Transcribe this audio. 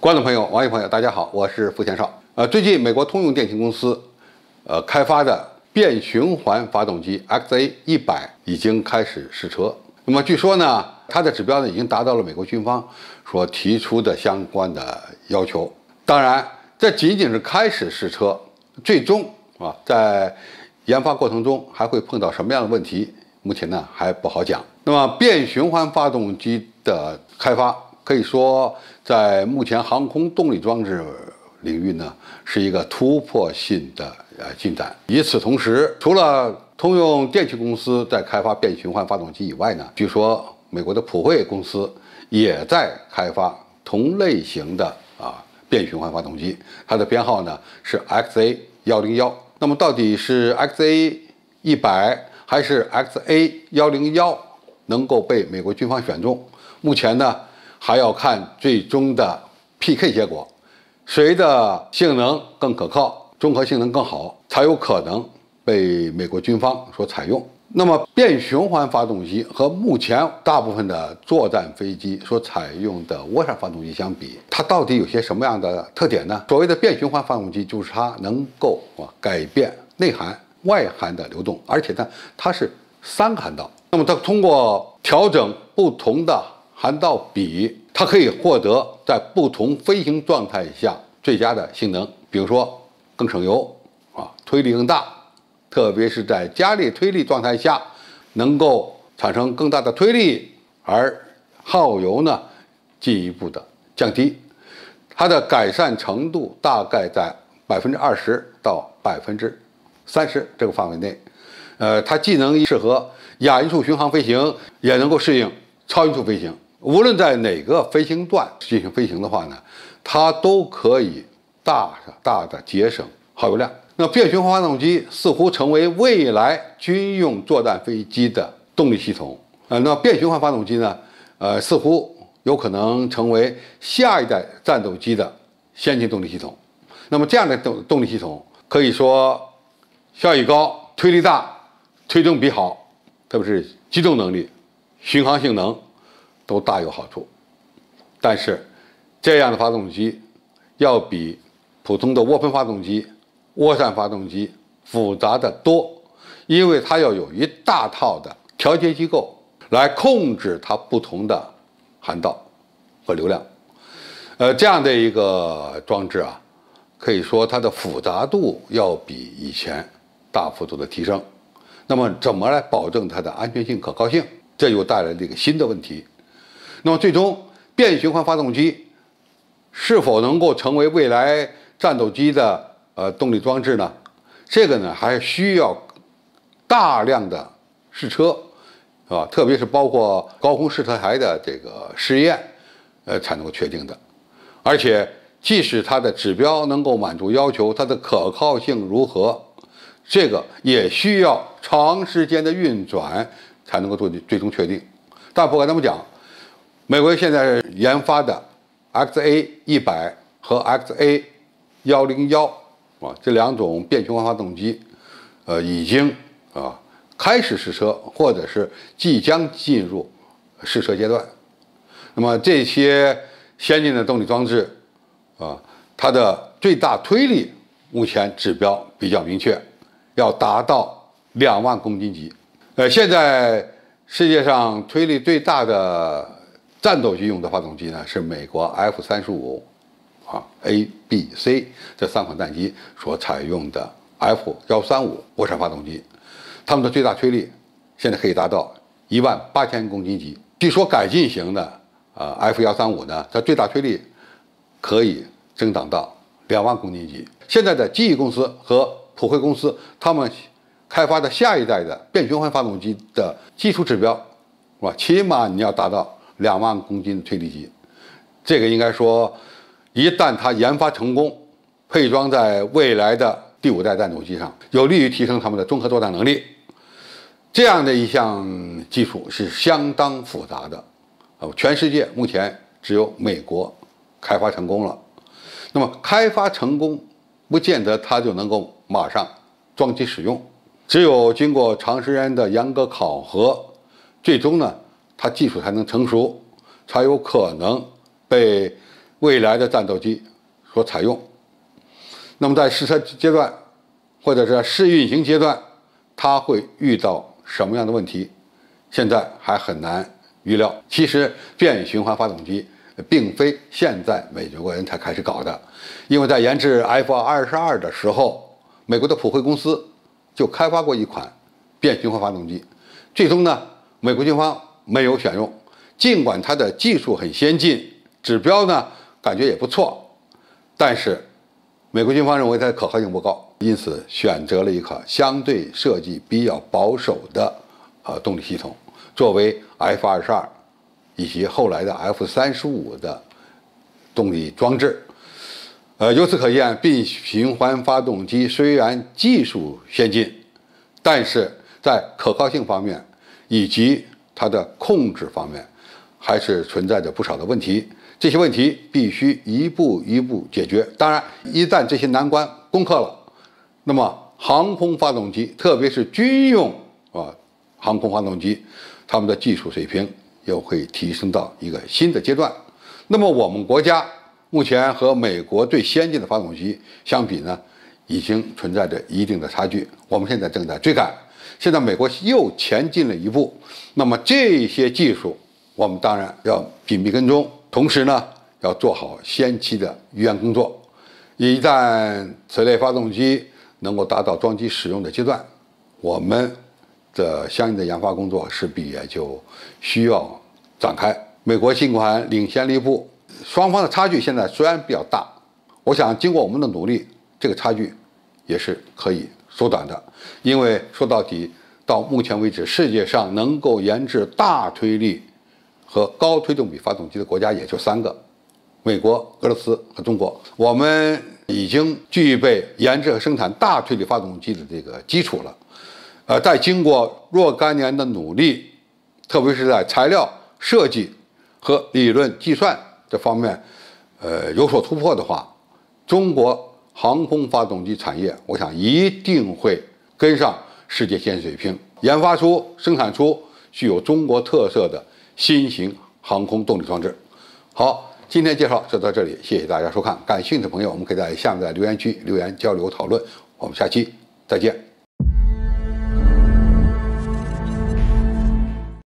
观众朋友、网友朋友，大家好，我是付前少。最近美国通用电气公司开发的变循环发动机 XA100已经开始试车。那么据说呢，它的指标呢已经达到了美国军方所提出的相关的要求。当然，这仅仅是开始试车，最终在研发过程中还会碰到什么样的问题，目前呢还不好讲。那么变循环发动机的开发，可以说在目前航空动力装置领域呢是一个突破性的进展。与此同时，除了通用电气公司在开发变循环发动机以外呢，据说美国的普惠公司也在开发同类型的变循环发动机，它的编号呢是 XA101。那么到底是 XA100还是 XA101能够被美国军方选中？目前呢还要看最终的 PK 结果，谁的性能更可靠，综合性能更好，才有可能被美国军方所采用。那么变循环发动机和目前大部分的作战飞机所采用的涡扇发动机相比，它到底有些什么样的特点呢？所谓的变循环发动机就是它能够改变内涵、外涵的流动，而且呢它是3个涵道。那么它通过调整不同的涵道比，它可以获得在不同飞行状态下最佳的性能，比如说更省油推力更大，特别是在加力推力状态下，能够产生更大的推力，而耗油呢进一步的降低。它的改善程度大概在20%到30%这个范围内。它既能适合亚音速巡航飞行，也能够适应超音速飞行。无论在哪个飞行段进行飞行的话呢，它都可以大的节省耗油量。那变循环发动机似乎成为未来军用作战飞机的动力系统。那变循环发动机呢，似乎有可能成为下一代战斗机的先进动力系统。那么这样的动力系统可以说效益高、推力大、推动比好，特别是机动能力、巡航性能都大有好处。但是这样的发动机要比普通的涡喷发动机、涡扇发动机复杂的多，因为它要有一大套的调节机构来控制它不同的涵道和流量。这样的一个装置可以说它的复杂度要比以前大幅度的提升。那么怎么来保证它的安全性、可靠性？这又带来了一个新的问题。那么最终变循环发动机是否能够成为未来战斗机的动力装置呢？这个呢还需要大量的试车，特别是包括高空试车台的这个试验，才能够确定的。而且即使它的指标能够满足要求，它的可靠性如何，这个也需要长时间的运转才能够做最终确定。但不管怎么讲，美国现在研发的 XA100和 XA101这2种变循环发动机，已经开始试车，或者是即将进入试车阶段。那么这些先进的动力装置它的最大推力目前指标比较明确，要达到2万公斤级。现在世界上推力最大的战斗机用的发动机呢，是美国 F-35A、B、C 这3款战机所采用的 F135涡扇发动机，它们的最大推力现在可以达到18000公斤级。据说改进型的F135呢，它最大推力可以增长到2万公斤级。现在的机翼公司和普惠公司，他们开发的下一代的变循环发动机的基础指标，起码你要达到2万公斤的推力级。这个应该说，一旦它研发成功，配装在未来的第5代战斗机上，有利于提升他们的综合作战能力。这样的一项技术是相当复杂的，全世界目前只有美国开发成功了。那么开发成功，不见得它就能够马上装机使用，只有经过长时间的严格考核，最终呢，它技术才能成熟，才有可能被未来的战斗机所采用。那么在试车阶段或者是试运行阶段，它会遇到什么样的问题，现在还很难预料。其实变循环发动机并非现在美国人才开始搞的，因为在研制 F-22的时候，美国的普惠公司就开发过一款变循环发动机，最终呢，美国军方没有选用。尽管它的技术很先进，指标呢感觉也不错，但是美国军方认为它的可靠性不高，因此选择了一款相对设计比较保守的动力系统，作为 F-22以及后来的 F-35的动力装置。由此可见，变循环发动机虽然技术先进，但是在可靠性方面以及它的控制方面，还是存在着不少的问题。这些问题必须一步一步解决。当然，一旦这些难关攻克了，那么航空发动机，特别是军用航空发动机，他们的技术水平又会提升到一个新的阶段。那么我们国家目前和美国最先进的发动机相比呢，已经存在着一定的差距。我们现在正在追赶，现在美国又前进了一步。那么这些技术，我们当然要紧密跟踪，同时呢，要做好先期的预案工作。一旦此类发动机能够达到装机使用的阶段，我们的相应的研发工作势必也就需要展开。美国尽管领先了一步，双方的差距现在虽然比较大，我想经过我们的努力，这个差距也是可以缩短的。因为说到底，到目前为止，世界上能够研制大推力和高推动比发动机的国家也就3个：美国、俄罗斯和中国。我们已经具备研制和生产大推力发动机的这个基础了。在经过若干年的努力，特别是在材料设计和理论计算这方面，有所突破的话，中国航空发动机产业，我想一定会跟上世界现水平，研发出、生产出具有中国特色的新型航空动力装置。好，今天介绍就到这里，谢谢大家收看。感兴趣的朋友，我们可以在下面的留言区留言交流讨论。我们下期再见。